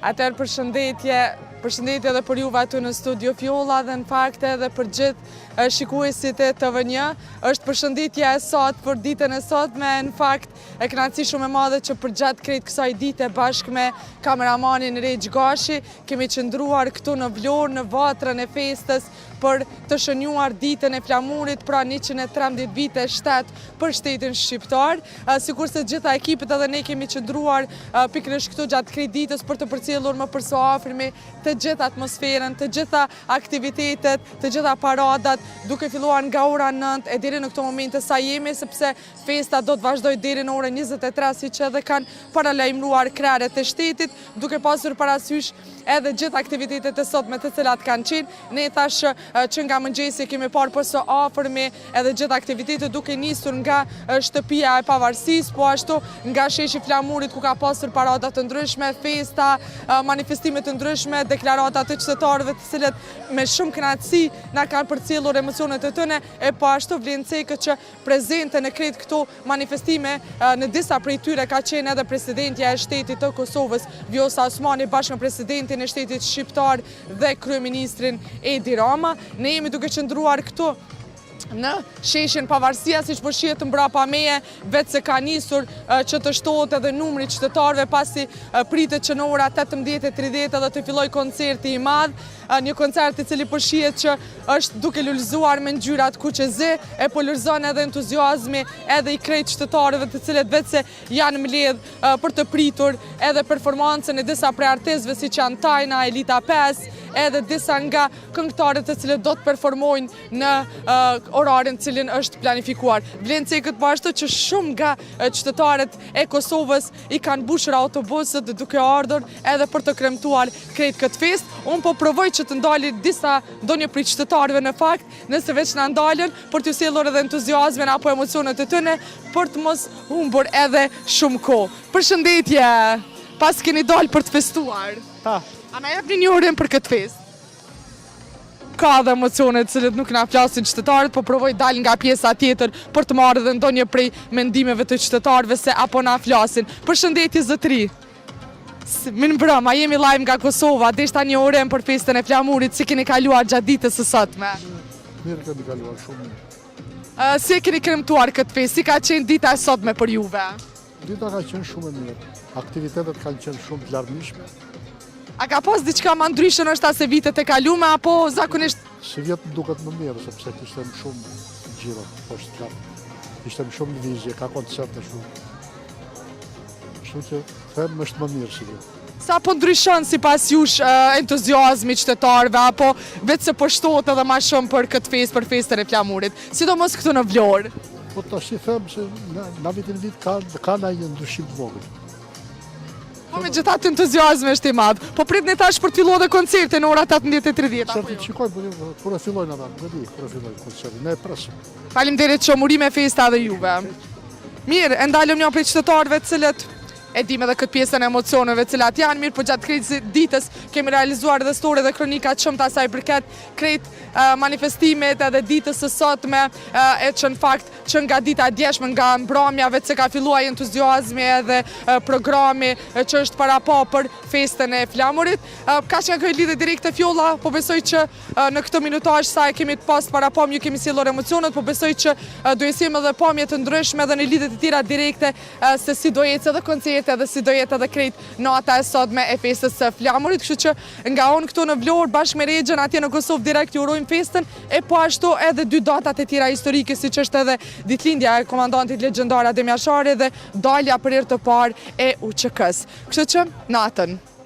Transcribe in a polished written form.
Atëherë përshëndetje edhe për juve aty në studio Fjolla dhe në fakt edhe për gjithë shikuesit e TV1. Është përshëndetja e sot për ditën e sotme, në fakt e kënaqësi shumë e madhe që përgjatë krejt kësaj dite bashkë me kameramanin Regj Gashi kemi qëndruar këtu në Vlorë në vatrën e festës për të shënjuar ditën e flamurit, pra 113 vite shtet për shtetin shqiptar. Sikurse gjitha ekipet edhe ne kemi qëndruar pikërisht këtu gjatë krejt ditës për të përcjellur më përso afërmi të gjitha atmosferën, të gjitha aktivitetet, të gjitha paradat, duke filluar nga ora 9 e deri në këto momente sa jemi, sepse festa do të vazhdoj deri në orën 23, siç edhe kanë paralajmëruar krerët e shtetit, duke pasur parasysh edhe gjithë aktivitetet e sotme të cilat kanë qenë. Ne thash që nga mëngjesi kemi parë përso afërmi edhe gjithë aktivitetet duke nisur nga shtëpia e Pavarësisë, po ashtu nga sheshi Flamurit ku ka pasur parada të ndryshme, festa, manifestime të ndryshme, deklarata të qytetarëve të cilët me shumë kënaqësi na kanë përcjellur emocionet e tyre, e po ashtu vlen cekët që prezente në krejt këto manifestime në disa prej tyre ka qenë edhe presidentja e shtetit të Kosovës, Vjosa Osmani, bashkë me presidentin e shtetit shqiptar dhe kryeministrin Edi Rama. Ne jemi duke qëndruar këtu në sheshin Pavarësia, siç po shihet mbrapa meje, vetë se ka nisur që të shtohet edhe numri qytetarëve pasi pritet që në ora 18:30 edhe të filloj koncerti i madh, një koncert i cili po shihet që është duke lulëzuar me ngjyrat kuqezi, e po lulëzon edhe entuziazmi edhe i krejt qytetarëve të cilët vetë se janë mbledh për të pritur edhe performancën e disa prej artistëve siç janë Tajna, Elita 5, edhe disa nga këngëtarët të cilët do të performojnë në orarin cilin është planifikuar. Vlen cekët po ashtu që shumë nga qytetarët e Kosovës i kanë mbushur autobusët duke ardhur edhe për të kremtuar krejt këtë fest. Unë po provoj që të ndalin ndonjë prej qytetarëve në fakt, nëse veç na ndalen për t'ju sjellur edhe entuziazmin apo emocionet e tyre për të mos humbur edhe shumë kohë. Përshëndetje. Pas keni dalë për të festuar. Pa. A na jepni një urim për këtë fest? Ka dhe emocionet cilët nuk na flasin qytetarët, po provoj dal nga pjesa tjetër për të marrë edhe ndonjë prej mendimeve të qytetarëve se apo na flasin. Përshëndetje zotëri. Mirë mbrëma, jemi live nga Kosova, deshta një urim për festën e flamurit, si keni kaluar gjatë ditës së sotme? Mirë kemi kaluar, shumë mirë. Si keni kremtuar këtë festë? Si ka qenë dita e sotme për juve? Dita ka qenë shumë e mirë. Aktivitetet kanë qenë shumë të larmishme. A ka pas diçka më ndryshe ndoshta se vitet e kaluara apo zakonisht? Si vjetë duket më mirë, sepse kishtem shumë gjira poshtë lartë. Kishtem shumë lëvizje, ka koncerte shumë. Kështu që them është më mirë si vjetë. Sa po ndryshon sipas jush entuziazmi qytetarëve apo vetë se po shtohet edhe më shumë për këtë festë, për festën e flamurit, sidomos këtu në Vlorë? Po tash i them se na vitin vit ka ndonjë ndryshim të vogël. Po me gjithatë entuziazmi është i madh. Po pritni tash për të filluar dhe koncertin në ora 18:30. Koncertin shikojmë kur e fillojnë ata, nuk e di kur e fillojnë koncertin. Ne e presim. Faleminderit që murime festa dhe juve. Mirë, e ndalëm një prej qytetarëve të cilët e dim edhe këtë pjesën e emocioneve cilat janë mirë, por gjatë krejt ditës kemi realizuar edhe story dhe kronika të shumta sa i përket krejt manifestimet edhe ditës së sotme, e që në fakt që nga dita e djeshme, nga mbrëmja, vetë se ka filluar entuziazmi edhe programi që është para pa për festën e flamurit. Ka që nga kjo lidhje direkte Fjolla, po besoj që në këtë minutazh sa e kemi të pas para pam, ju kemi sjellur emocionet, po besoj që do jesim edhe pamje të ndryshme edhe në lidhje të tjera direkte se si do jetë edhe koncert edhe si do jetë edhe krejt nata e sotme e festës së flamurit, kështu që nga unë këtu në Vlorë bashkë me Regjën atje në Kosovë direkt ju urojmë festën, e po ashtu edhe dy datat e tjera historike siç është edhe ditëlindja e komandantit legjendar Adem Jashari dhe dalja për herë të parë e UÇK-s. Kështu që natën.